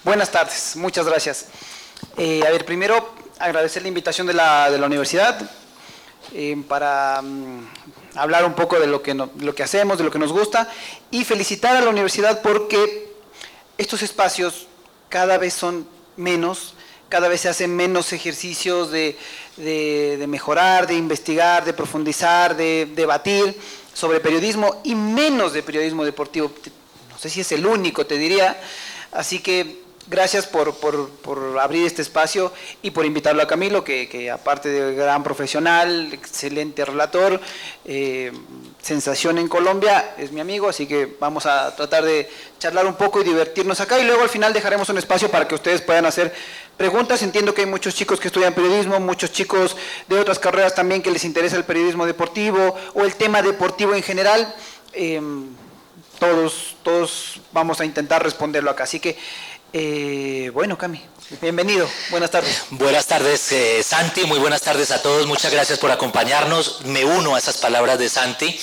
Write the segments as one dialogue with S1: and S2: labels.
S1: Buenas tardes, muchas gracias. Primero agradecer la invitación de la universidad para hablar un poco de lo que hacemos, de lo que nos gusta, y felicitar a la universidad porque estos espacios cada vez son menos, cada vez se hacen menos ejercicios de mejorar, de investigar, de profundizar, de debatir sobre periodismo y menos de periodismo deportivo. No sé si es el único, te diría. Así que gracias por abrir este espacio y por invitarlo a Camilo, que aparte de gran profesional, excelente relator, sensación en Colombia, es mi amigo, así que vamos a tratar de charlar un poco y divertirnos acá, y luego al final dejaremos un espacio para que ustedes puedan hacer preguntas. Entiendo que hay muchos chicos que estudian periodismo, muchos chicos de otras carreras también que les interesa el periodismo deportivo o el tema deportivo en general. Todos vamos a intentar responderlo acá, así que bueno, Cami, bienvenido, buenas tardes.
S2: Buenas tardes, Santi, muy buenas tardes a todos, muchas gracias por acompañarnos. Me uno a esas palabras de Santi,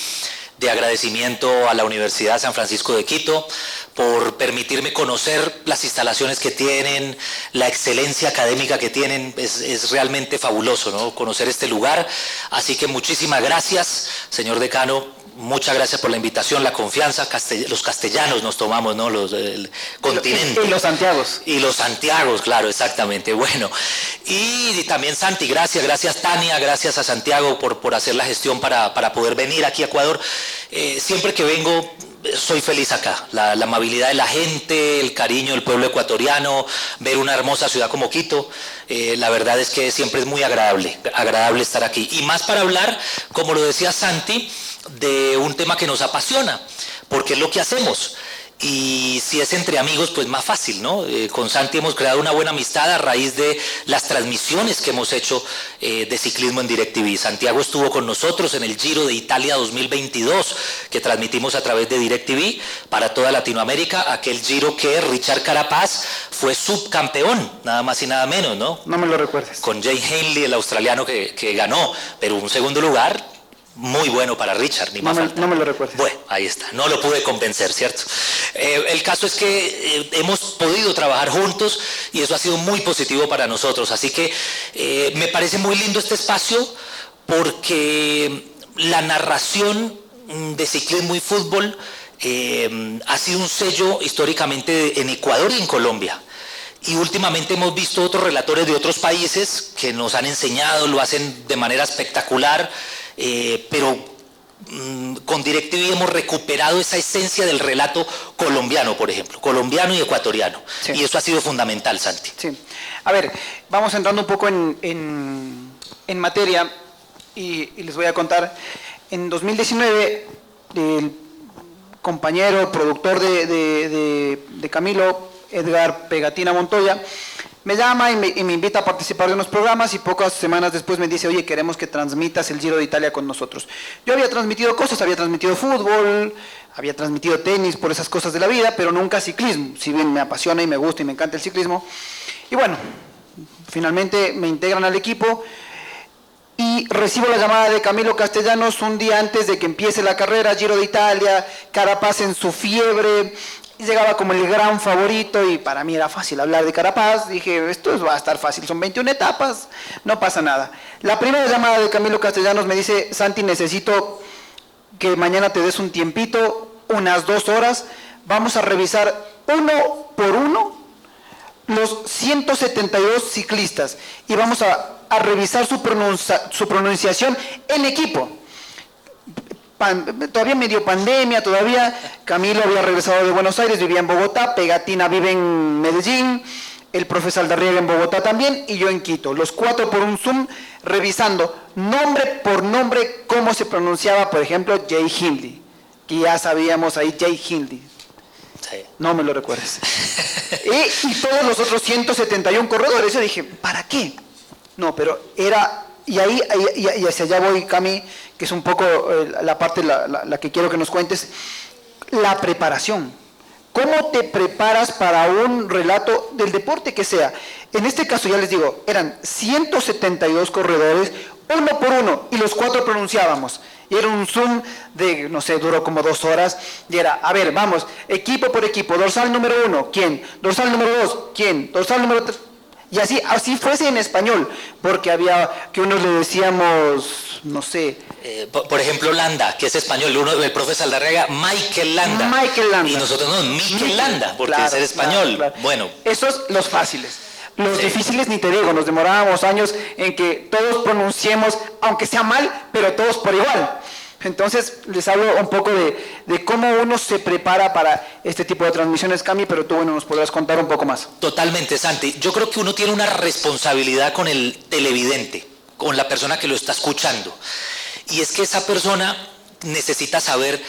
S2: de agradecimiento a la Universidad San Francisco de Quito por permitirme conocer las instalaciones que tienen, la excelencia académica que tienen. Es realmente fabuloso, ¿no?, conocer este lugar. Así que muchísimas gracias, señor decano. Muchas gracias por la invitación, la confianza. Los castellanos nos tomamos, ¿no?, el continente.
S1: Y los Santiagos.
S2: Y los Santiagos, claro, exactamente. Bueno, y también Santi, gracias Tania, gracias a Santiago por hacer la gestión para poder venir aquí a Ecuador. Siempre que vengo soy feliz acá, la amabilidad de la gente, el cariño del pueblo ecuatoriano, ver una hermosa ciudad como Quito. La verdad es que siempre es muy agradable estar aquí. Y más para hablar, como lo decía Santi, de un tema que nos apasiona, porque es lo que hacemos. Y si es entre amigos, pues más fácil, ¿no? Con Santi hemos creado una buena amistad a raíz de las transmisiones que hemos hecho de ciclismo en DirecTV. Santiago estuvo con nosotros en el Giro de Italia 2022, que transmitimos a través de DirecTV para toda Latinoamérica, aquel Giro que Richard Carapaz fue subcampeón, nada más y nada menos, ¿no?
S1: No me lo recuerdes.
S2: Con Jay Hindley, el australiano que ganó, pero un segundo lugar muy bueno para Richard, ni más falta.
S1: No me lo recuerdes.
S2: Bueno, ahí está, no lo pude convencer, ¿cierto? El caso es que hemos podido trabajar juntos y eso ha sido muy positivo para nosotros. Así que me parece muy lindo este espacio porque la narración de ciclismo y fútbol ha sido un sello históricamente en Ecuador y en Colombia. Y últimamente hemos visto otros relatores de otros países que nos han enseñado, lo hacen de manera espectacular. Pero con DirecTV hemos recuperado esa esencia del relato colombiano, por ejemplo, colombiano y ecuatoriano. Sí. Y eso ha sido fundamental, Santi.
S1: Sí. A ver, vamos entrando un poco en materia y les voy a contar. En 2019, el compañero, productor de Camilo, Edgar Pegatina Montoya, me llama y me invita a participar de unos programas y pocas semanas después me dice: oye, queremos que transmitas el Giro de Italia con nosotros. Yo había transmitido cosas, había transmitido fútbol, había transmitido tenis por esas cosas de la vida, pero nunca ciclismo, si bien me apasiona y me gusta y me encanta el ciclismo. Y bueno, finalmente me integran al equipo y recibo la llamada de Camilo Castellanos un día antes de que empiece la carrera, Giro de Italia, Carapaz en su fiebre. Llegaba como el gran favorito y para mí era fácil hablar de Carapaz. Dije, esto va a estar fácil, son 21 etapas, no pasa nada. La primera llamada de Camilo Castellanos me dice: Santi, necesito que mañana te des un tiempito, unas 2 horas, vamos a revisar uno por uno los 172 ciclistas y vamos a revisar su pronunciación en equipo. Todavía medio pandemia, todavía Camilo había regresado de Buenos Aires, vivía en Bogotá, Pegatina vive en Medellín, el profesor Aldarriaga en Bogotá también y yo en Quito. Los 4 por un Zoom revisando nombre por nombre cómo se pronunciaba, por ejemplo, Jay Hindley, que ya sabíamos ahí, Jay Hindley. Sí. No me lo recuerdes. y todos los otros 171 corredores. Yo dije, ¿para qué? No, pero era... Y hacia allá voy, Cami, que es un poco la parte la que quiero que nos cuentes, la preparación. ¿Cómo te preparas para un relato del deporte que sea? En este caso, ya les digo, eran 172 corredores, uno por uno, y los 4 pronunciábamos. Y era un Zoom de, no sé, duró como 2 horas, y era, a ver, vamos, equipo por equipo, dorsal número 1, ¿quién? Dorsal número 2, ¿quién? Dorsal número 3, y así fuese en español, porque había que unos le decíamos, no sé.
S2: Por ejemplo, Landa, que es español, el profe Saldarriaga, Michael Landa.
S1: Michael Landa.
S2: Y nosotros no, Mikel Landa, porque
S1: claro,
S2: es el español.
S1: Claro.
S2: Bueno.
S1: Esos los fáciles. Los difíciles ni te digo, nos demorábamos años en que todos pronunciemos, aunque sea mal, pero todos por igual. Entonces, les hablo un poco de cómo uno se prepara para este tipo de transmisiones, Cami, pero tú, bueno, nos podrás contar un poco más.
S2: Totalmente, Santi. Yo creo que uno tiene una responsabilidad con el televidente, con la persona que lo está escuchando. Y es que esa persona necesita saber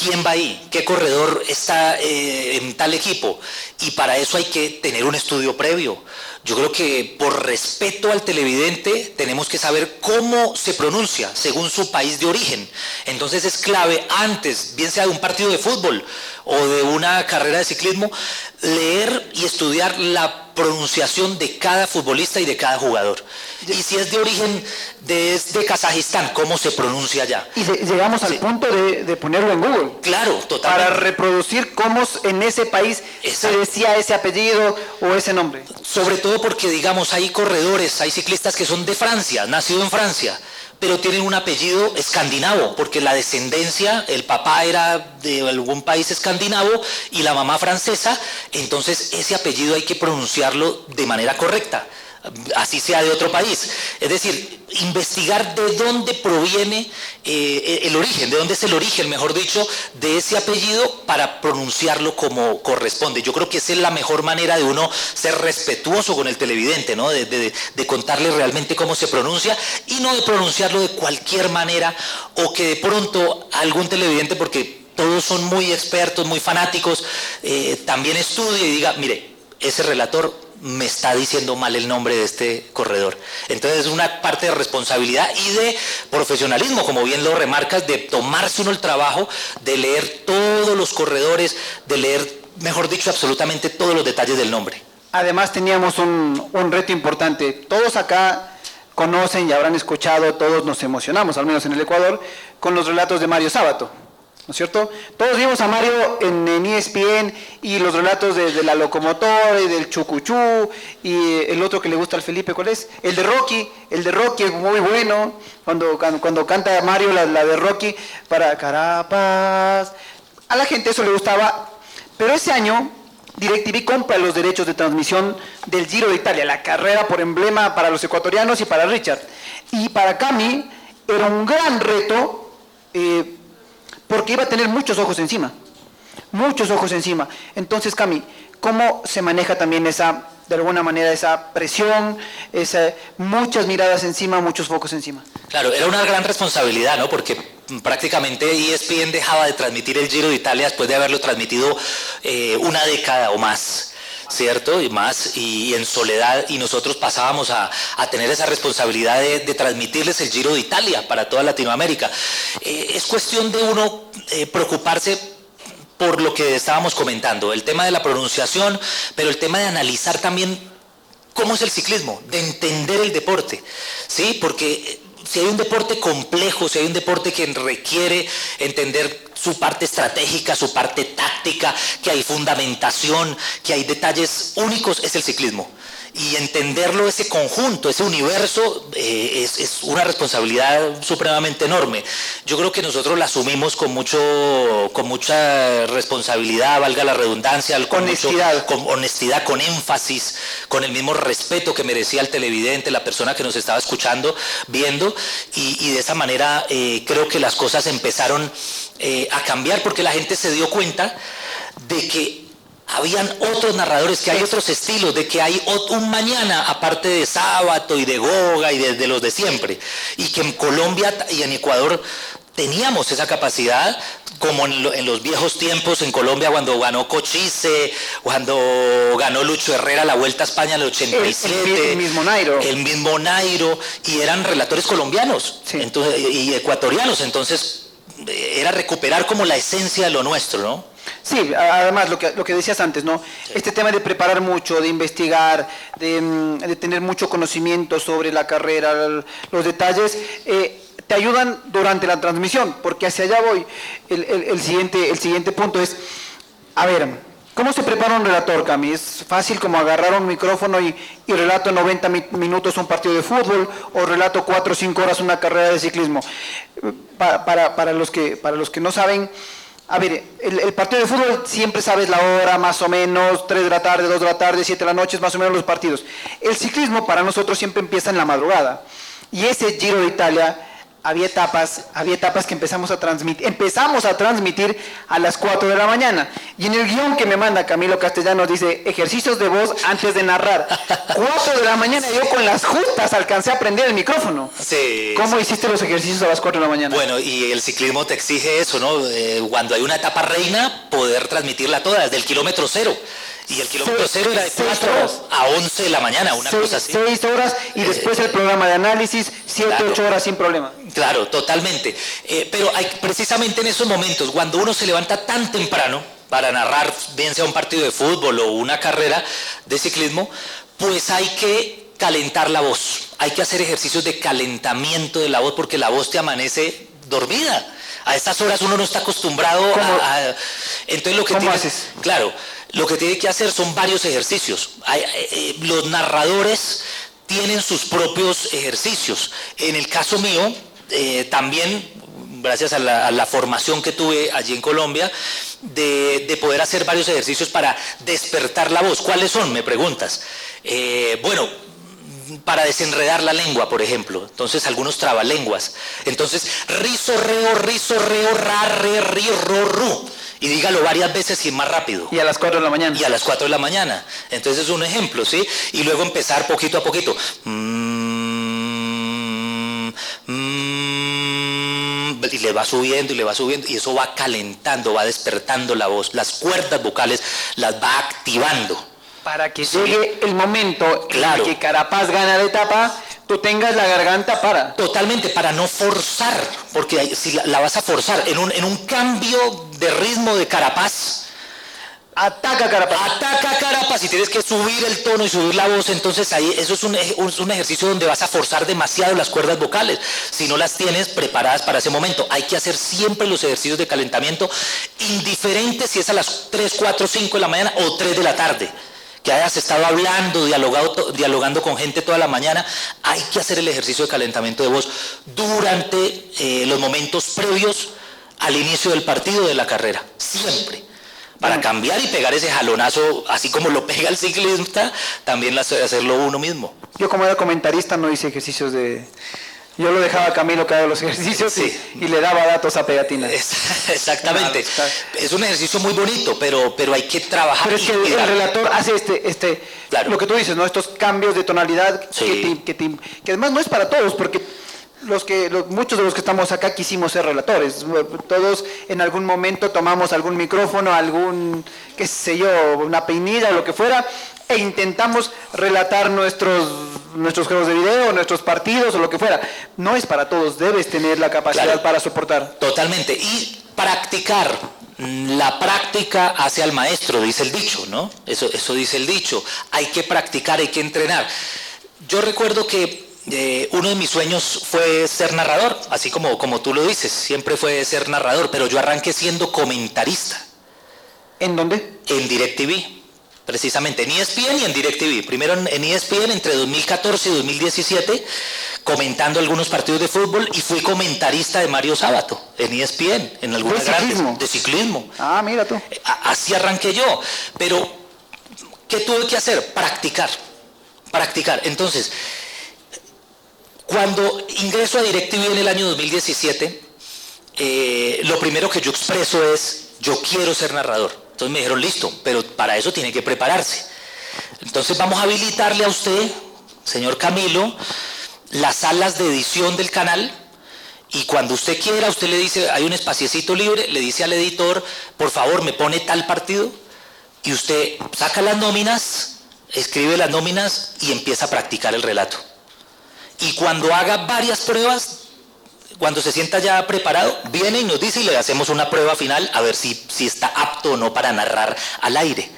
S2: quién va ahí, qué corredor está en tal equipo. Y para eso hay que tener un estudio previo. Yo creo que por respeto al televidente tenemos que saber cómo se pronuncia según su país de origen. Entonces es clave antes, bien sea de un partido de fútbol o de una carrera de ciclismo, leer y estudiar la pronunciación de cada futbolista y de cada jugador. Y si es de origen de Kazajistán, cómo se pronuncia allá.
S1: Y llegamos al punto de ponerlo en Google.
S2: Claro, totalmente.
S1: Para reproducir cómo en ese país se decía ese apellido o ese nombre.
S2: Sobre todo porque, digamos, hay corredores, hay ciclistas que son de Francia, nacido en Francia, pero tienen un apellido escandinavo, porque la descendencia, el papá era de algún país escandinavo y la mamá francesa, entonces ese apellido hay que pronunciarlo de manera correcta, así sea de otro país. Es decir, investigar de dónde proviene el origen, de dónde es el origen, mejor dicho, de ese apellido para pronunciarlo como corresponde. Yo creo que esa es la mejor manera de uno ser respetuoso con el televidente, ¿no? De contarle realmente cómo se pronuncia y no de pronunciarlo de cualquier manera o que de pronto algún televidente, porque todos son muy expertos, muy fanáticos, también estudie y diga, mire, ese relator me está diciendo mal el nombre de este corredor. Entonces es una parte de responsabilidad y de profesionalismo, como bien lo remarcas, de tomarse uno el trabajo de leer todos los corredores, de leer, mejor dicho, absolutamente todos los detalles del nombre.
S1: Además teníamos un reto importante. Todos acá conocen y habrán escuchado, todos nos emocionamos, al menos en el Ecuador, con los relatos de Mario Sábato, ¿no es cierto? Todos vimos a Mario en ESPN y los relatos de la locomotora y del chucuchú y el otro que le gusta al Felipe, ¿cuál es? El de Rocky es muy bueno, cuando canta Mario la de Rocky para Carapaz, a la gente eso le gustaba, pero ese año DirecTV compra los derechos de transmisión del Giro de Italia, la carrera por emblema para los ecuatorianos y para Richard, y para Cami era un gran reto, porque iba a tener muchos ojos encima. Entonces, Cami, ¿cómo se maneja también de alguna manera, esa presión, muchas miradas encima, muchos focos encima?
S2: Claro, era una gran responsabilidad, ¿no? Porque prácticamente ESPN dejaba de transmitir el Giro de Italia después de haberlo transmitido una década o más. ¿Cierto? Y en soledad, y nosotros pasábamos a tener esa responsabilidad de transmitirles el Giro de Italia para toda Latinoamérica. Es cuestión de uno preocuparse por lo que estábamos comentando, el tema de la pronunciación, pero el tema de analizar también cómo es el ciclismo, de entender el deporte, ¿sí? Porque si hay un deporte complejo, si hay un deporte que requiere entender su parte estratégica, su parte táctica, que hay fundamentación, que hay detalles únicos, es el ciclismo. Y entenderlo, ese conjunto, ese universo, es una responsabilidad supremamente enorme. Yo creo que nosotros la asumimos con mucha responsabilidad, valga la redundancia, con honestidad, con énfasis, con el mismo respeto que merecía el televidente, la persona que nos estaba escuchando, viendo, y de esa manera creo que las cosas empezaron a cambiar porque la gente se dio cuenta de que habían otros narradores, que hay otros estilos, de que hay un mañana aparte de Sábato y de Goga y de los de siempre, y que en Colombia y en Ecuador teníamos esa capacidad, como en los viejos tiempos en Colombia cuando ganó Cochise, cuando ganó Lucho Herrera la Vuelta a España en el 87,
S1: el mismo Nairo,
S2: y eran relatores colombianos,
S1: sí.
S2: Entonces, y ecuatorianos, entonces era recuperar como la esencia de lo nuestro, ¿no?
S1: Sí, además lo que decías antes, ¿no?
S2: Sí.
S1: Este tema de preparar mucho, de investigar, de tener mucho conocimiento sobre la carrera, los detalles, te ayudan durante la transmisión, porque hacia allá voy. El siguiente punto es, a ver, ¿cómo se prepara un relator, Cami? ¿Es fácil como agarrar un micrófono y relato 90 minutos un partido de fútbol o relato 4 o 5 horas una carrera de ciclismo? Para los que no saben, a ver, el partido de fútbol siempre sabes la hora, más o menos, 3 de la tarde, 2 de la tarde, 7 de la noche, es más o menos los partidos. El ciclismo para nosotros siempre empieza en la madrugada. Y ese Giro de Italia, había etapas que empezamos a transmitir a las 4 de la mañana. Y en el guión que me manda Camilo Castellanos dice, ejercicios de voz antes de narrar. 4 de la mañana, yo con las justas alcancé a prender el micrófono.
S2: Sí.
S1: ¿Cómo hiciste los ejercicios a las 4 de la mañana?
S2: Bueno, y el ciclismo te exige eso, ¿no? Cuando hay una etapa reina, poder transmitirla toda, desde el kilómetro cero. Y el kilómetro cero era de 4 a 11 de la mañana, una cosa así.
S1: 6 horas y después el programa de análisis, 7, 8 horas sin problema.
S2: Claro, totalmente. Pero hay, precisamente en esos momentos, cuando uno se levanta tan temprano para narrar, bien sea un partido de fútbol o una carrera de ciclismo, pues hay que calentar la voz. Hay que hacer ejercicios de calentamiento de la voz porque la voz te amanece dormida. A estas horas uno no está acostumbrado a... Entonces lo que
S1: ¿Cómo haces?
S2: Claro, lo que tiene que hacer son varios ejercicios. Los narradores tienen sus propios ejercicios. En el caso mío, también, gracias a la formación que tuve allí en Colombia, de poder hacer varios ejercicios para despertar la voz. ¿Cuáles son? Me preguntas. Bueno, para desenredar la lengua, por ejemplo. Entonces, algunos trabalenguas. Entonces, rizo, reo, ra, re, ri, ro, ru. Y dígalo varias veces y más rápido.
S1: Y a las 4 de la mañana.
S2: Y a las 4 de la mañana. Entonces, es un ejemplo, ¿sí? Y luego empezar poquito a poquito. Y le va subiendo y le va subiendo. Y eso va calentando, va despertando la voz. Las cuerdas vocales las va activando.
S1: Para que llegue el momento
S2: Claro.
S1: en que Carapaz gana la etapa, tú tengas la garganta para.
S2: Totalmente, para no forzar, porque si la vas a forzar en un cambio de ritmo de Carapaz,
S1: Ataca Carapaz.
S2: y tienes que subir el tono y subir la voz, entonces ahí eso es un ejercicio donde vas a forzar demasiado las cuerdas vocales, si no las tienes preparadas para ese momento. Hay que hacer siempre los ejercicios de calentamiento, indiferente si es a las 3, 4, 5 de la mañana o 3 de la tarde. Que hayas estado hablando, dialogando con gente toda la mañana, hay que hacer el ejercicio de calentamiento de voz durante los momentos previos al inicio del partido de la carrera, siempre. Para cambiar y pegar ese jalonazo, así como lo pega el ciclista, también hacerlo uno mismo.
S1: Yo como era comentarista no hice ejercicios de... Yo lo dejaba a Camilo que haga los ejercicios
S2: Sí.
S1: y le daba datos a pegatina.
S2: Exactamente.
S1: Claro.
S2: Es un ejercicio muy bonito, pero hay que trabajar.
S1: Pero es que el relator hace
S2: Claro.
S1: lo que tú dices, ¿no? Estos cambios de tonalidad
S2: Sí.
S1: que además no es para todos, porque muchos de los que estamos acá quisimos ser relatores. Todos en algún momento tomamos algún micrófono, qué sé yo, una peinilla o lo que fuera, e intentamos relatar nuestros juegos de video, nuestros partidos o lo que fuera. No es para todos, debes tener la capacidad
S2: Claro.
S1: para soportar.
S2: Totalmente. Y practicar. La práctica hace al maestro, dice el dicho, ¿no? Eso dice el dicho. Hay que practicar, hay que entrenar. Yo recuerdo que uno de mis sueños fue ser narrador, así como tú lo dices, siempre fue ser narrador, pero yo arranqué siendo comentarista.
S1: ¿En dónde?
S2: En DirecTV, precisamente, en ESPN y en DirecTV. Primero en ESPN entre 2014 y 2017, comentando algunos partidos de fútbol, y fui comentarista de Mario Sábato en ESPN, en algunas
S1: ciclismo?
S2: de ciclismo.
S1: Ah, mira tú.
S2: Así arranqué yo, pero ¿qué tuve que hacer? Practicar. Entonces, cuando ingreso a DirecTV en el año 2017, lo primero que yo expreso es, yo quiero ser narrador. Entonces me dijeron, listo, pero para eso tiene que prepararse. Entonces vamos a habilitarle a usted, señor Camilo, las salas de edición del canal, y cuando usted quiera, usted le dice, hay un espaciecito libre, le dice al editor, por favor, me pone tal partido, y usted saca las nóminas, escribe las nóminas y empieza a practicar el relato. Y cuando haga varias pruebas, Cuando se sienta ya preparado, viene y nos dice y le hacemos una prueba final a ver si está apto o no para narrar al aire.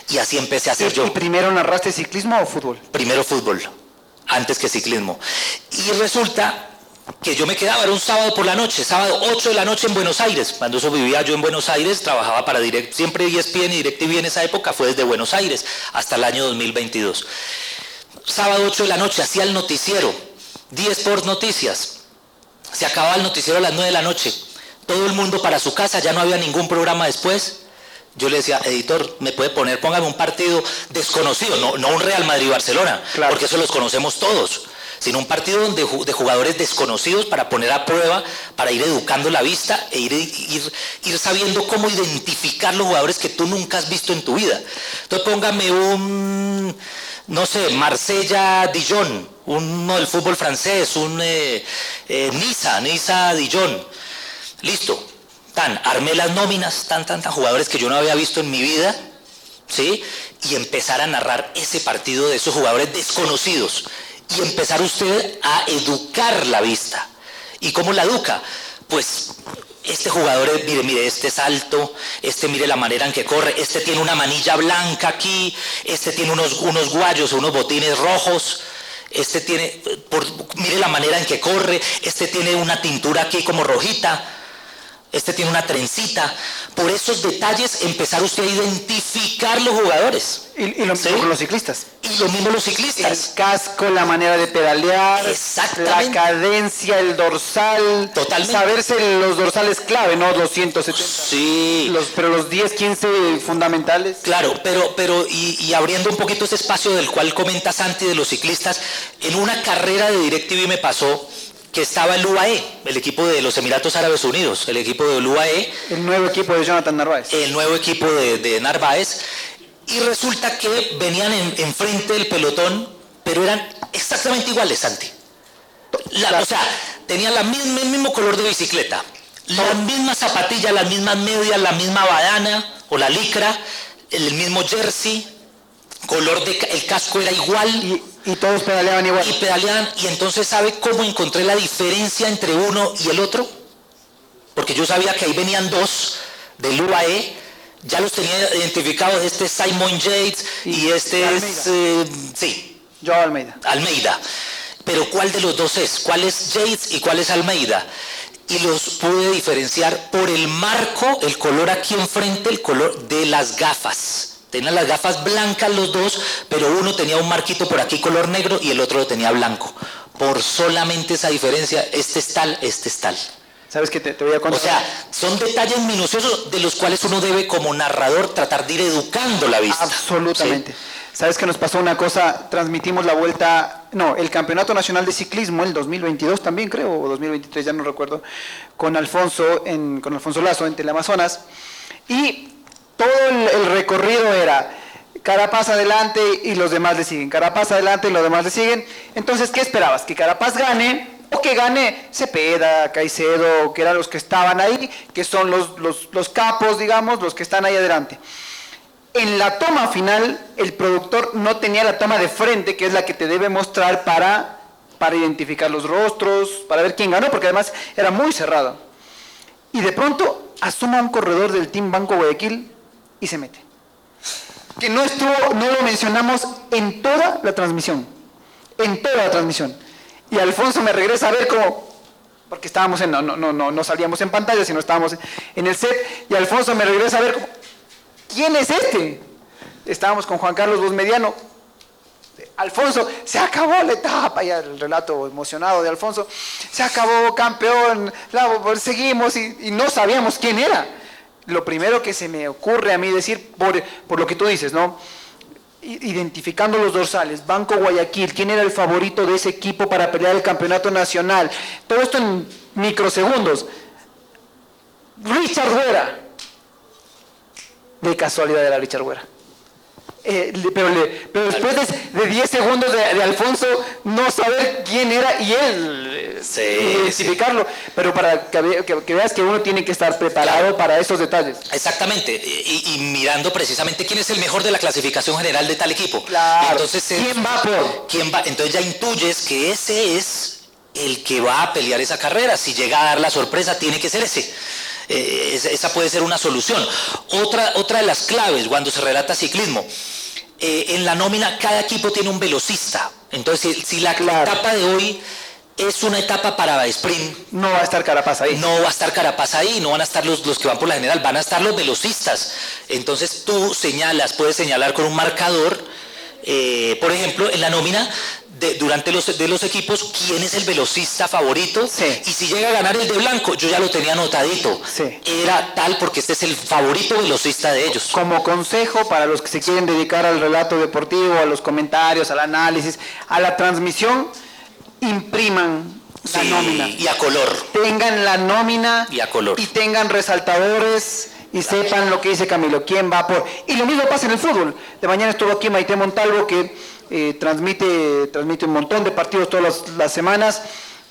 S2: Y así empecé a hacer yo.
S1: ¿Y primero narraste ciclismo o fútbol?
S2: Primero fútbol, antes que ciclismo. Y resulta que yo me quedaba, era un sábado por la noche, sábado 8 de la noche en Buenos Aires. Cuando eso vivía yo en Buenos Aires, trabajaba para siempre ESPN y DirecTV en esa época fue desde Buenos Aires hasta el año 2022. Sábado 8 de la noche, hacía el noticiero, 10 Sports Noticias. Se acababa el noticiero a las 9 de la noche. Todo el mundo para su casa, ya no había ningún programa después. Yo le decía, editor, ¿me puede poner, póngame un partido desconocido? No un Real Madrid-Barcelona, claro, porque eso los conocemos todos, sino un partido de jugadores desconocidos para poner a prueba, para ir educando la vista e ir sabiendo cómo identificar los jugadores que tú nunca has visto en tu vida. Entonces póngame un, no sé, Marsella-Dijon, uno del fútbol francés, un Niza-Dijon. Listo. Armé las nóminas, jugadores que yo no había visto en mi vida, ¿sí? Y empezar a narrar ese partido de esos jugadores desconocidos. Y empezar usted a educar la vista. ¿Y cómo la educa? Pues, este jugador, mire, este es alto, este mire la manera en que corre, este tiene una manilla blanca aquí, este tiene unos guayos o unos botines rojos, este tiene, mire la manera en que corre, este tiene una tintura aquí como rojita, este tiene una trencita. Por esos detalles empezar usted a identificar los jugadores.
S1: Y lo mismo con los ciclistas.
S2: Y lo mismo los ciclistas.
S1: El casco, la manera de pedalear, la cadencia, el dorsal.
S2: Totalmente.
S1: Saberse los dorsales clave, ¿no? 270.
S2: Sí.
S1: Pero los 10, 15 fundamentales.
S2: Claro, pero abriendo un poquito ese espacio del cual comenta Santi de los ciclistas, en una carrera de DirecTV me pasó que estaba el UAE, el equipo de los Emiratos Árabes Unidos, el equipo del UAE.
S1: El nuevo equipo de Jonathan Narváez.
S2: El nuevo equipo de Narváez. Y resulta que venían enfrente del pelotón, pero eran exactamente iguales, Santi. O sea, tenían el mismo color de bicicleta, las mismas zapatillas, las mismas medias, la misma badana o la licra, el mismo jersey, el casco era igual.
S1: Y todos pedaleaban igual.
S2: Y pedaleaban, y entonces ¿sabe cómo encontré la diferencia entre uno y el otro? Porque yo sabía que ahí venían dos del UAE, ya los tenía identificados, este es Simon Yates y este
S1: Almeida.
S2: Sí.
S1: Joao Almeida.
S2: Almeida. Pero ¿cuál de los dos es? ¿Cuál es Yates y cuál es Almeida? Y los pude diferenciar por el marco, el color aquí enfrente, el color de las gafas. Tenían las gafas blancas los dos, pero uno tenía un marquito por aquí color negro y el otro lo tenía blanco. Por solamente esa diferencia, este es tal, este es tal.
S1: ¿Sabes qué? Te voy a contar.
S2: O sea, son detalles minuciosos de los cuales uno debe como narrador tratar de ir educando la vista.
S1: Absolutamente.
S2: ¿Sí?
S1: ¿Sabes que nos pasó una cosa? Transmitimos la vuelta, el Campeonato Nacional de Ciclismo, el 2022 también creo, o 2023, ya no recuerdo, con Alfonso Lazo en Teleamazonas. Y todo el recorrido era Carapaz adelante y los demás le siguen, Carapaz adelante y los demás le siguen. Entonces, ¿qué esperabas? ¿Que Carapaz gane o que gane Cepeda, Caicedo, que eran los que estaban ahí, que son los capos, digamos, los que están ahí adelante? En la toma final, el productor no tenía la toma de frente, que es la que te debe mostrar para identificar los rostros, para ver quién ganó, porque además era muy cerrado. Y de pronto asoma un corredor del Team Banco Guayaquil y se mete. Que no lo mencionamos en toda la transmisión. En toda la transmisión. Y Alfonso me regresa a ver cómo, porque estábamos no salíamos en pantalla, sino estábamos en el set, y Alfonso me regresa a ver cómo, ¿quién es este? Estábamos con Juan Carlos Bosmediano. Alfonso, se acabó la etapa, ya el relato emocionado de Alfonso, se acabó, campeón, seguimos, y no sabíamos quién era. Lo primero que se me ocurre a mí decir, por lo que tú dices, ¿no? Identificando los dorsales, Banco Guayaquil, quién era el favorito de ese equipo para pelear el campeonato nacional, todo esto en microsegundos. Richard Güera, de casualidad era Richard Güera. Pero después de 10 segundos de Alfonso no saber quién era y él identificarlo, pero para que veas que uno tiene que estar preparado para esos detalles.
S2: Exactamente, y mirando precisamente quién es el mejor de la clasificación general de tal equipo.
S1: Claro.
S2: Entonces,
S1: ¿Quién va por?
S2: Entonces ya intuyes que ese es el que va a pelear esa carrera. Si llega a dar la sorpresa, tiene que ser ese. Esa puede ser una solución. Otra de las claves cuando se relata ciclismo, en la nómina cada equipo tiene un velocista. Entonces, si la etapa de hoy es una etapa para sprint,
S1: no va a estar Carapaz ahí.
S2: No va a estar Carapaz ahí, no van a estar los que van por la general, van a estar los velocistas. Entonces tú puedes señalar con un marcador, por ejemplo, en la nómina durante los equipos, quién es el velocista favorito.
S1: Sí.
S2: Y si llega a ganar el de blanco, yo ya lo tenía anotadito.
S1: Sí.
S2: Era tal porque este es el favorito velocista de ellos.
S1: Como consejo para los que se quieren dedicar al relato deportivo, a los comentarios, al análisis, a la transmisión, impriman la nómina.
S2: Y a color.
S1: Tengan la nómina
S2: y a color.
S1: Y tengan resaltadores y sepan lo que dice Camilo, quién va por... Y lo mismo pasa en el fútbol. De mañana estuvo aquí Maite Montalvo, que transmite un montón de partidos todas las semanas,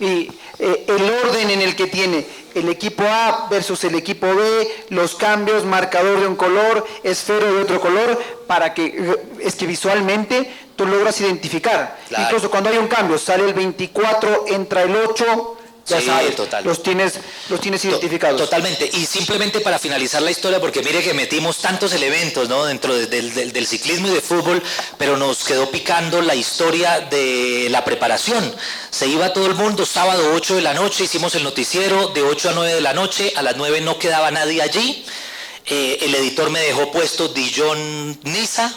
S1: y el orden en el que tiene el equipo A versus el equipo B, los cambios, marcador de un color, esfero de otro color, para que es que visualmente tú logras identificar. Claro. Incluso cuando hay un cambio, sale el 24, entra el 8, ya sabes,
S2: total.
S1: los tienes identificados.
S2: Totalmente. Y simplemente para finalizar la historia, porque mire que metimos tantos elementos, ¿no?, dentro del ciclismo y de fútbol, pero nos quedó picando la historia de la preparación. Se iba todo el mundo, sábado 8 de la noche, hicimos el noticiero de 8 a 9 de la noche, a las 9 no quedaba nadie allí. El editor me dejó puesto Dijon Niza,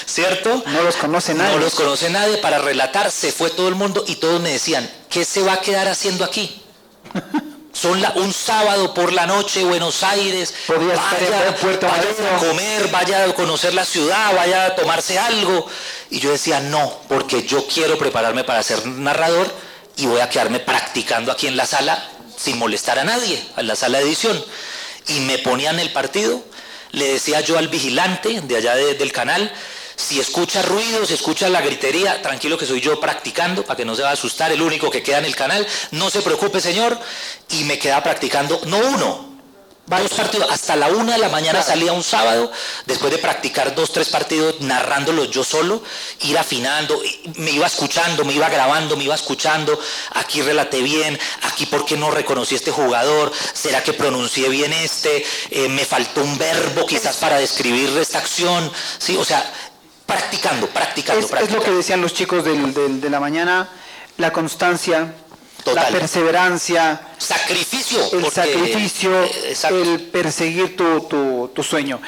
S2: ¿cierto?
S1: No los conoce nadie.
S2: No los conoce nadie. Para relatar, se fue todo el mundo y todos me decían, ¿qué se va a quedar haciendo aquí? Un sábado por la noche, Buenos Aires, vaya a comer, vaya a conocer la ciudad, vaya a tomarse algo. Y yo decía, no, porque yo quiero prepararme para ser narrador y voy a quedarme practicando aquí en la sala sin molestar a nadie, en la sala de edición. Y me ponían el partido, le decía yo al vigilante de allá del canal, si escucha ruido, si escucha la gritería, tranquilo que soy yo practicando, para que no se va a asustar, el único que queda en el canal, no se preocupe señor, y me quedaba practicando, no uno, varios partidos, hasta la 1 de la mañana salía un sábado, después de practicar 2, 3 partidos, narrándolos yo solo, ir afinando, me iba escuchando, me iba grabando, me iba escuchando, aquí relaté bien, aquí por qué no reconocí a este jugador, será que pronuncié bien me faltó un verbo quizás para describir esta acción, sí, o sea, practicando.
S1: Es lo que decían los chicos de la mañana, la constancia,
S2: total.
S1: La perseverancia,
S2: sacrificio,
S1: el perseguir tu sueño.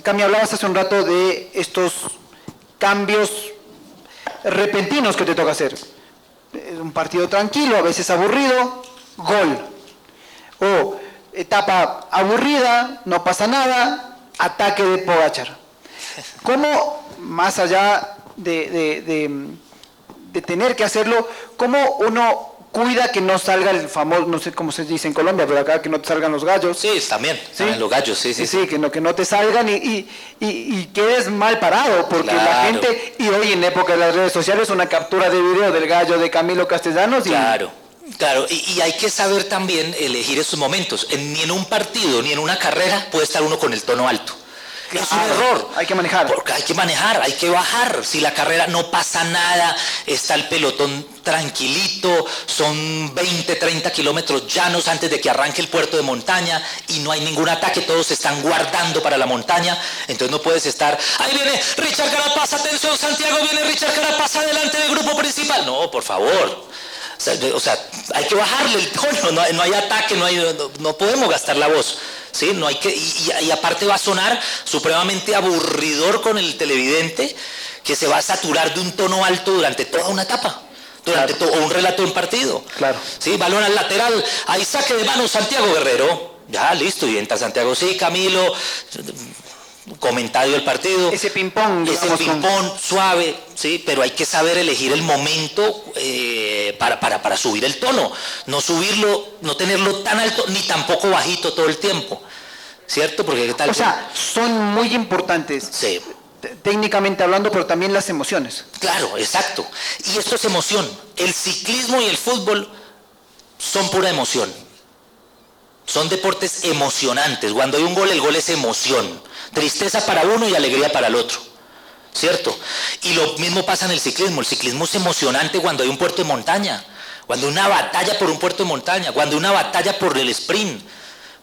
S1: Cami, hablabas hace un rato de estos cambios repentinos que te toca hacer. Un partido tranquilo, a veces aburrido, gol. O etapa aburrida, no pasa nada, ataque de Pogačar. ¿Cómo, más allá de tener que hacerlo, cómo uno cuida que no salga el famoso, no sé cómo se dice en Colombia, pero acá que no te salgan los gallos?
S2: Sí, también los gallos, sí.
S1: Sí, que no te salgan y quedes mal parado, porque
S2: claro.
S1: La gente, y hoy en época de las redes sociales, una captura de video del gallo de Camilo Castellanos.
S2: Claro, y hay que saber también elegir esos momentos. Ni en un partido, ni en una carrera puede estar uno con el tono alto. Es un error.
S1: Hay que manejar.
S2: Porque hay que bajar. Si la carrera no pasa nada, está el pelotón tranquilito, son 20, 30 kilómetros llanos antes de que arranque el puerto de montaña y no hay ningún ataque, todos se están guardando para la montaña, entonces no puedes estar, ahí viene Richard Carapaz, atención Santiago, viene Richard Carapaz adelante del grupo principal. No, por favor. O sea, hay que bajarle el tono, no hay ataque, no podemos gastar la voz. ¿Sí? No hay que, y aparte va a sonar supremamente aburridor con el televidente, que se va a saturar de un tono alto durante toda una etapa, o un relato de un partido.
S1: Claro.
S2: ¿Sí? Balón al lateral, ahí saque de mano Santiago Guerrero, ya listo, y entra Santiago, sí, Camilo, comentario del partido.
S1: Ese ping-pong.
S2: Suave, sí, pero hay que saber elegir el momento para subir el tono. No subirlo, no tenerlo tan alto, ni tampoco bajito todo el tiempo. ¿Cierto? Porque ¿qué tal?
S1: O sea, son muy importantes.
S2: Sí.
S1: Técnicamente hablando, pero también las emociones.
S2: Claro, exacto. Y esto es emoción. El ciclismo y el fútbol son pura emoción. Son deportes emocionantes. Cuando hay un gol, el gol es emoción. Tristeza para uno y alegría para el otro. ¿Cierto? Y lo mismo pasa en el ciclismo. El ciclismo es emocionante cuando hay un puerto de montaña. cuando una batalla por un puerto de montaña, cuando una batalla por el sprint,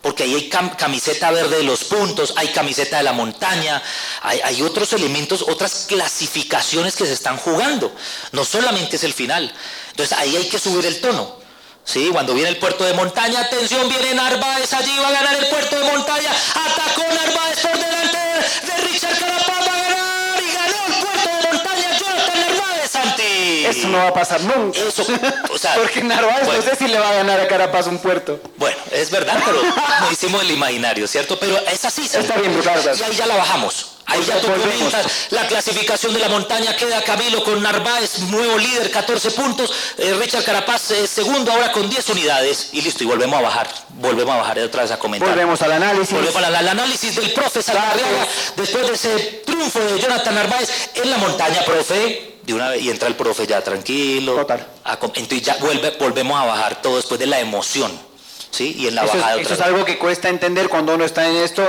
S2: porque ahí hay camiseta verde de los puntos, hay camiseta de la montaña, hay otros elementos, otras clasificaciones que se están jugando, no solamente es el final. Entonces ahí hay que subir el tono. Sí, cuando viene el puerto de montaña, atención, viene Narváez, allí va a ganar el puerto de montaña, atacó Narváez por delante de Richard Carapaz, va a ganar y ganó el puerto de montaña, Jonathan Narváez, Santi.
S1: Eso no va a pasar nunca.
S2: Eso, o sea,
S1: porque Narváez
S2: bueno,
S1: no sé si le va a ganar a Carapaz un puerto.
S2: Bueno, es verdad, pero no hicimos el imaginario, ¿cierto? Pero es así, Santi.
S1: Está bien, claro.
S2: Y ahí ya la bajamos. Ahí ya tú comentas la clasificación de la montaña, queda Camilo con Narváez, nuevo líder, 14 puntos, Richard Carapaz segundo ahora con 10 unidades y listo, y volvemos a bajar otra vez a comentar.
S1: Volvemos al análisis.
S2: Volvemos al análisis del profe Saldarriaga, después de ese triunfo de Jonathan Narváez en la montaña, profe, de una vez, y entra el profe ya tranquilo.
S1: Total.
S2: Entonces ya volvemos a bajar todo después de la emoción. ¿Sí? Y en la bajada
S1: eso es algo que cuesta entender cuando uno está en esto,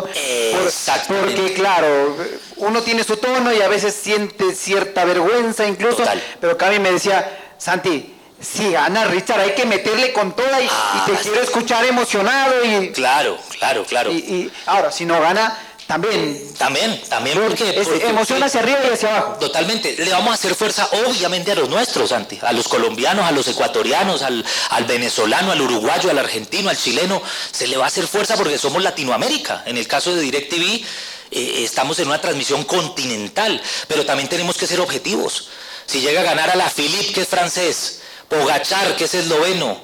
S1: porque claro, uno tiene su tono y a veces siente cierta vergüenza incluso. Total. Pero Cami me decía, Santi, si gana Richard hay que meterle con toda y te quiero escuchar emocionado. Y
S2: claro.
S1: Y ahora, si no gana, también porque emoción hacia arriba y hacia abajo.
S2: Totalmente, le vamos a hacer fuerza obviamente a los nuestros, Santi, a los colombianos, a los ecuatorianos, al venezolano, al uruguayo, al argentino, al chileno, se le va a hacer fuerza porque somos Latinoamérica. En el caso de DirecTV estamos en una transmisión continental, pero también tenemos que ser objetivos. Si llega a ganar a la Philippe, que es francés, Pogačar, que es esloveno,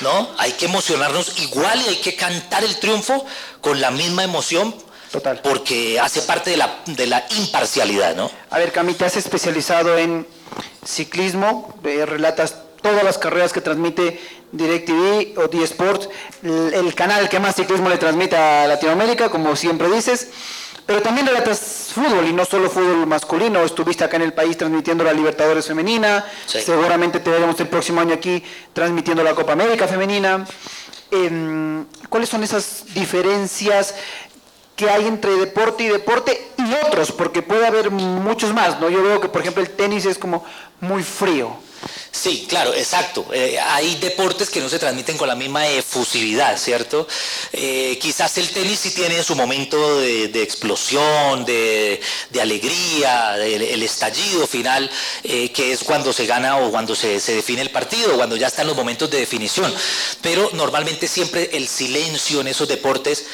S2: ¿no? Hay que emocionarnos igual y hay que cantar el triunfo con la misma emoción.
S1: Total.
S2: Porque hace parte de la imparcialidad, ¿no?
S1: A ver, Cami, te has especializado en ciclismo, relatas todas las carreras que transmite DirecTV o D-Sport, el canal que más ciclismo le transmite a Latinoamérica, como siempre dices, pero también relatas fútbol, y no solo fútbol masculino. Estuviste acá en el país transmitiendo la Libertadores femenina, sí. Seguramente te veremos el próximo año aquí transmitiendo la Copa América femenina. ¿Cuáles son esas diferencias que hay entre deporte y otros? Porque puede haber muchos más, ¿no? Yo veo que, por ejemplo, el tenis es como muy frío.
S2: Sí, claro, exacto. Hay deportes que no se transmiten con la misma efusividad, ¿cierto? Quizás el tenis sí tiene su momento de explosión, de alegría, el estallido final, que es cuando se gana o cuando se define el partido, cuando ya están los momentos de definición. Pero normalmente siempre el silencio en esos deportes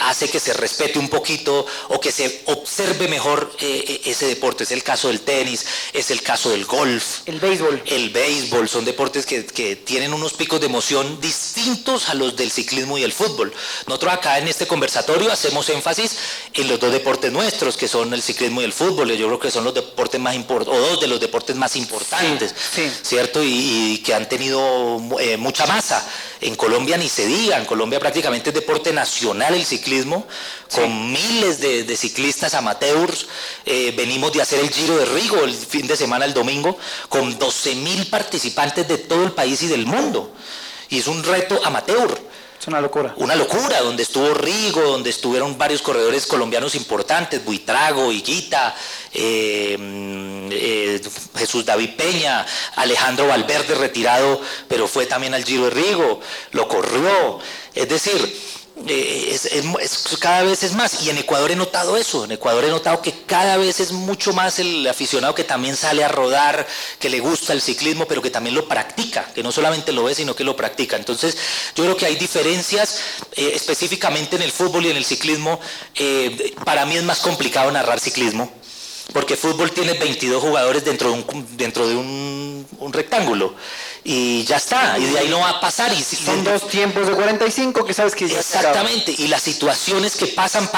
S2: hace que se respete un poquito o que se observe mejor ese deporte. Es el caso del tenis, es el caso del golf.
S1: El
S2: béisbol, son deportes que tienen unos picos de emoción distintos a los del ciclismo y el fútbol. Nosotros acá en este conversatorio hacemos énfasis en los dos deportes nuestros, que son el ciclismo y el fútbol. Yo creo que son los deportes más importantes, o dos de los deportes más importantes, sí. ¿Cierto? Y que han tenido mucha masa. En Colombia ni se diga, en Colombia prácticamente es deporte nacional el ciclismo, sí. Con miles de ciclistas amateurs. Venimos de hacer el Giro de Rigo el fin de semana, el domingo, con 12.000 participantes de todo el país y del mundo. Y es un reto amateur.
S1: Es una locura.
S2: Una locura, donde estuvo Rigo, donde estuvieron varios corredores colombianos importantes, Buitrago, Higuita, Jesús David Peña, Alejandro Valverde retirado, pero fue también al Giro de Rigo, lo corrió. Es decir, cada vez es más, y en Ecuador he notado eso. En Ecuador he notado que cada vez es mucho más el aficionado que también sale a rodar, que le gusta el ciclismo, pero que también lo practica, que no solamente lo ve, sino que lo practica. Entonces yo creo que hay diferencias específicamente en el fútbol y en el ciclismo. Para mí es más complicado narrar ciclismo, porque fútbol tiene 22 jugadores dentro de un rectángulo y ya está, y de ahí no va a pasar.
S1: Son dos tiempos de 45 que sabes que ya
S2: exactamente, y las situaciones que pasan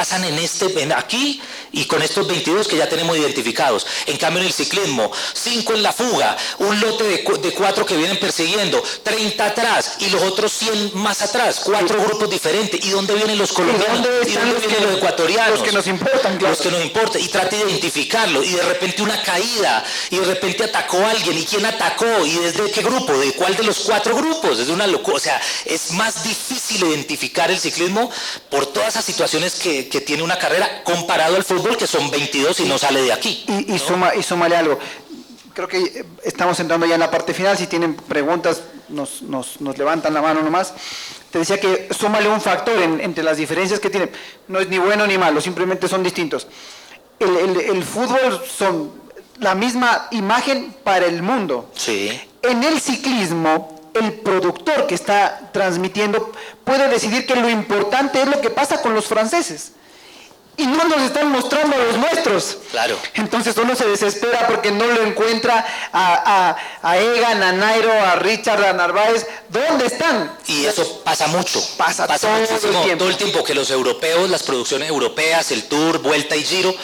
S2: aquí y con estos 22 que ya tenemos identificados. En cambio en el ciclismo, 5 en la fuga, un lote de 4 que vienen persiguiendo, 30 atrás y los otros 100 más atrás, 4 grupos diferentes. ¿Y dónde vienen los colombianos? ¿Y dónde vienen los ecuatorianos?
S1: Los que nos importan, claro.
S2: Los que nos importan, y trate de identificarlo, y de repente una caída, y de repente atacó a alguien, y quién atacó, y desde qué grupo, de cuál de los 4 grupos. Es una locura. O sea, es más difícil identificar el ciclismo por todas esas situaciones que tiene una carrera comparado al fútbol, que son 22 y no sale de aquí.
S1: Y súmale algo. creo que estamos entrando ya en la parte final. Si tienen preguntas, nos levantan la mano nomás. Te decía que súmale un factor entre las diferencias que tienen. No es ni bueno ni malo, simplemente son distintos. El fútbol son la misma imagen para el mundo.
S2: Sí.
S1: En el ciclismo, el productor que está transmitiendo puede decidir que lo importante es lo que pasa con los franceses. Y no nos están mostrando a los nuestros.
S2: Claro.
S1: Entonces uno se desespera porque no lo encuentra a Egan, a Nairo, a Richard, a Narváez. ¿Dónde están?
S2: Y eso pasa mucho.
S1: Pasa todo
S2: todo el tiempo que los europeos, las producciones europeas, el Tour, Vuelta y Giro,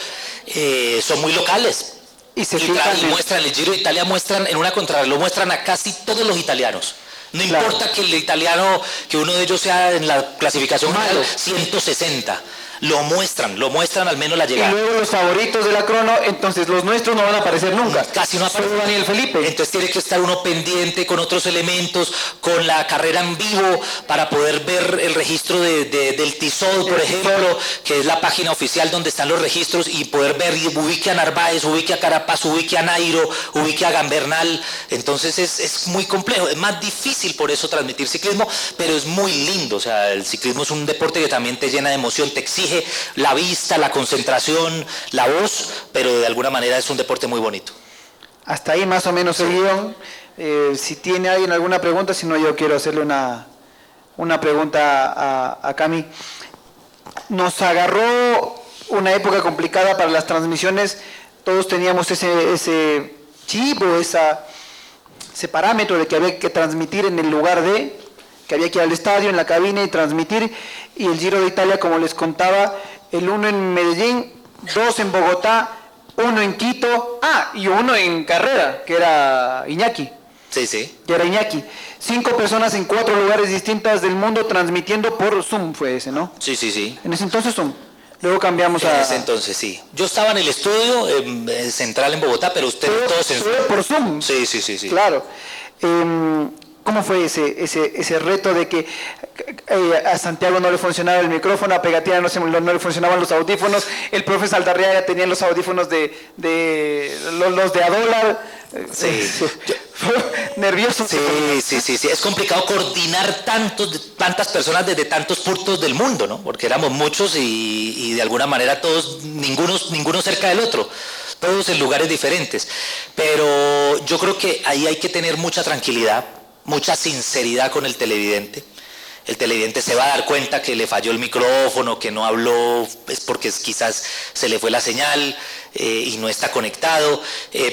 S2: son muy locales.
S1: Y se
S2: y muestran el Giro de Italia, muestran en una contrarreloj, muestran a casi todos los italianos. No importa que el italiano, que uno de ellos sea en la clasificación general 160. Lo muestran al menos la llegada.
S1: Y luego los favoritos de la crono, entonces los nuestros no van a aparecer nunca.
S2: Casi no aparece.
S1: Solo Daniel Felipe.
S2: Entonces tiene que estar uno pendiente con otros elementos, con la carrera en vivo, para poder ver el registro del Tissot, por ejemplo, que es la página oficial donde están los registros, y poder ver, y ubique a Narváez, ubique a Carapaz, ubique a Nairo, ubique a Gambernal. Entonces es muy complejo, es más difícil por eso transmitir ciclismo, pero es muy lindo. O sea, el ciclismo es un deporte que también te llena de emoción, te exige la vista, la concentración, la voz, pero de alguna manera es un deporte muy bonito.
S1: Hasta ahí más o menos el guión. Si tiene alguien alguna pregunta, si no, yo quiero hacerle una pregunta a Cami. Nos agarró una época complicada para las transmisiones. Todos teníamos ese chip o ese parámetro de que había que transmitir en el lugar de, que había que ir al estadio, en la cabina y transmitir. Y el Giro de Italia, como les contaba, el 1 en Medellín, 2 en Bogotá, 1 en Quito, y 1 en Carrera, que era Iñaki.
S2: Sí.
S1: Que era Iñaki. 5 personas en 4 lugares distintos del mundo transmitiendo por Zoom, fue ese, ¿no?
S2: Sí.
S1: En ese entonces Zoom. Luego cambiamos
S2: en ese entonces, sí. Yo estaba en el estudio central en Bogotá, pero ustedes todos en
S1: Zoom. Por Zoom.
S2: Sí.
S1: Claro. ¿Cómo fue ese reto de que a Santiago no le funcionaba el micrófono, a Pegatina no le funcionaban los audífonos, el profe Saldarriaga tenía los audífonos los de a dólar?
S2: Sí.
S1: Nervioso.
S2: Sí. Es complicado coordinar tantas personas desde tantos puntos del mundo, ¿no? Porque éramos muchos y de alguna manera todos, ninguno cerca del otro. Todos en lugares diferentes. Pero yo creo que ahí hay que tener mucha tranquilidad, mucha sinceridad con el televidente. El televidente se va a dar cuenta que le falló el micrófono, que no habló, es porque quizás se le fue la señal y no está conectado,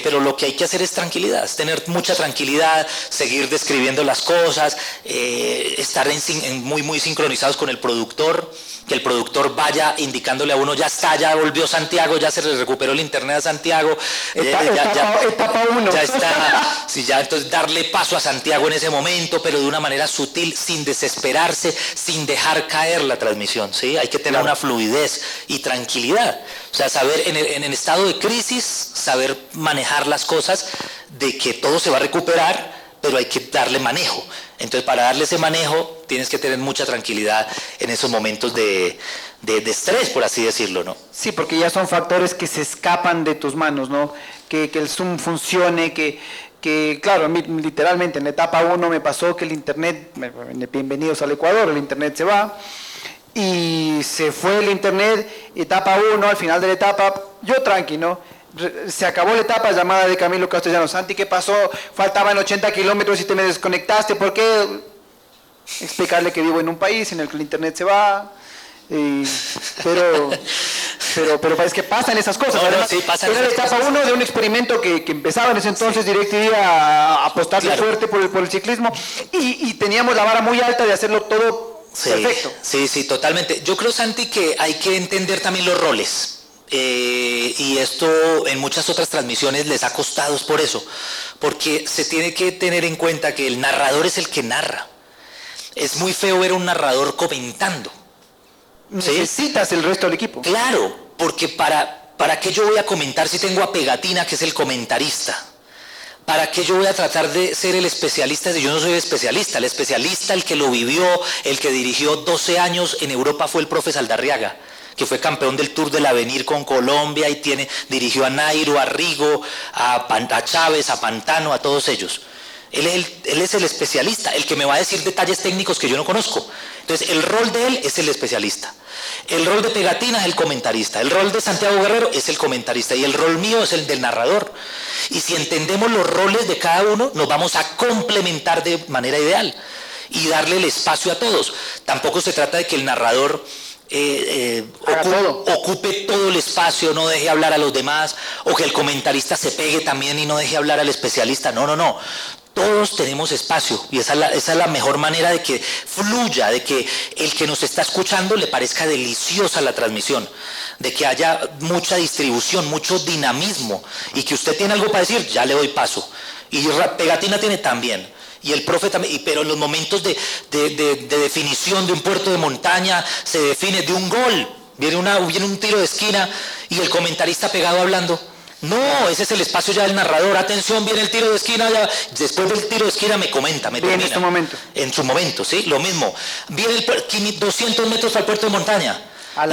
S2: pero lo que hay que hacer es tranquilidad, es tener mucha tranquilidad, seguir describiendo las cosas, estar muy sincronizados con el productor, que el productor vaya indicándole a uno, ya volvió Santiago, ya se le recuperó el internet a Santiago,
S1: etapa 1.
S2: Ya está, entonces darle paso a Santiago en ese momento, pero de una manera sutil, sin desesperarse, sin dejar caer la transmisión, ¿sí? Hay que tener una fluidez y tranquilidad, o sea, saber en el estado de crisis, saber manejar las cosas, de que todo se va a recuperar, pero hay que darle manejo. Entonces, para darle ese manejo, tienes que tener mucha tranquilidad en esos momentos de estrés, por así decirlo, ¿no?
S1: Sí, porque ya son factores que se escapan de tus manos, ¿no? Que el Zoom funcione, que claro, literalmente en la etapa 1 me pasó que el internet, bienvenidos al Ecuador, el internet se va, y se fue el internet, etapa 1, al final de la etapa, yo tranqui, ¿no? Se acabó la etapa, llamada de Camilo Castellano: Santi, ¿qué pasó? Faltaban 80 kilómetros y te me desconectaste, ¿por qué? Explicarle que vivo en un país en el que el internet se va, pero es que pasan esas cosas.
S2: No, sí, pasan
S1: era la etapa 1 de un experimento que empezaba en ese entonces, DirecTV a apostarle fuerte por el ciclismo, y teníamos la vara muy alta de hacerlo todo perfecto.
S2: Sí, totalmente. Yo creo, Santi, que hay que entender también los roles. Y esto en muchas otras transmisiones les ha costado por eso, porque se tiene que tener en cuenta que el narrador es el que narra. Es muy feo ver a un narrador comentando.
S1: Necesitas el resto del equipo.
S2: Claro, porque ¿para qué yo voy a comentar si tengo a Pegatina, que es el comentarista? ¿Para qué yo voy a tratar de ser el especialista si yo no soy especialista? El especialista, el que lo vivió, el que dirigió 12 años en Europa, fue el profe Saldarriaga, que fue campeón del Tour del Avenir con Colombia y dirigió a Nairo, a Rigo, a Chávez, a Pantano, a todos ellos. Él es el especialista, el que me va a decir detalles técnicos que yo no conozco. Entonces, el rol de él es el especialista. El rol de Pegatina es el comentarista. El rol de Santiago Guerrero es el comentarista. Y el rol mío es el del narrador. Y si entendemos los roles de cada uno, nos vamos a complementar de manera ideal y darle el espacio a todos. Tampoco se trata de que el narrador ocupe todo el espacio, no deje hablar a los demás, o que el comentarista se pegue también y no deje hablar al especialista. No, no, no. Todos tenemos espacio y esa es la mejor manera de que fluya, de que el que nos está escuchando le parezca deliciosa la transmisión, de que haya mucha distribución, mucho dinamismo y que usted tiene algo para decir, ya le doy paso. Y Pegatina tiene también. Y el profe también, pero en los momentos de definición de un puerto de montaña se define de un gol, viene un tiro de esquina y el comentarista pegado hablando. No, ese es el espacio ya del narrador. Atención, viene el tiro de esquina. Ya. Después del tiro de esquina me comenta, me termina.
S1: En este momento.
S2: En su momento, sí, lo mismo. Viene 200 metros al puerto de montaña.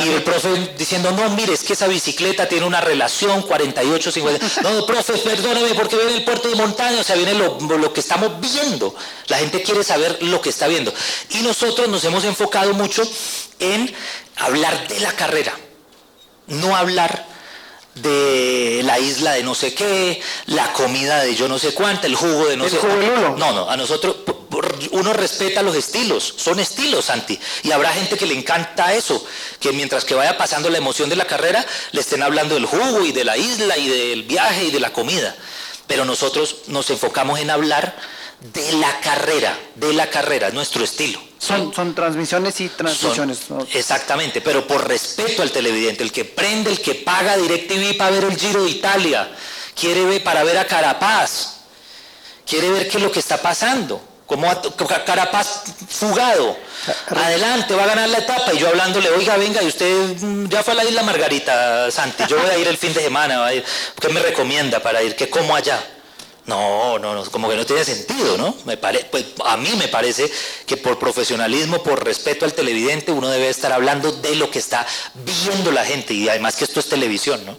S2: Y el profe diciendo, no, mire, es que esa bicicleta tiene una relación 48, 50. No, profe, perdóneme, porque viene el puerto de montaña. O sea, viene lo que estamos viendo. La gente quiere saber lo que está viendo. Y nosotros nos hemos enfocado mucho en hablar de la carrera. No hablar de la isla de no sé qué, la comida de yo no sé cuánta, el jugo de no sé cuánto. No, a nosotros uno respeta los estilos, son estilos, Santi, y habrá gente que le encanta eso, que mientras que vaya pasando la emoción de la carrera, le estén hablando del jugo y de la isla y del viaje y de la comida, pero nosotros nos enfocamos en hablar de la carrera, es nuestro estilo.
S1: Son transmisiones y transmisiones.
S2: Exactamente, pero por respeto al televidente, el que prende, el que paga DirecTV para ver el Giro de Italia, quiere ver para ver a Carapaz, quiere ver qué es lo que está pasando, como Carapaz fugado, adelante, va a ganar la etapa, y yo hablándole, oiga, venga, y usted ya fue a la Isla Margarita, Santi, yo voy a ir el fin de semana, ¿qué me recomienda para ir? ¿Qué como allá? No, como que no tiene sentido, ¿no? Pues a mí me parece que por profesionalismo, por respeto al televidente, uno debe estar hablando de lo que está viendo la gente, y además que esto es televisión, ¿no?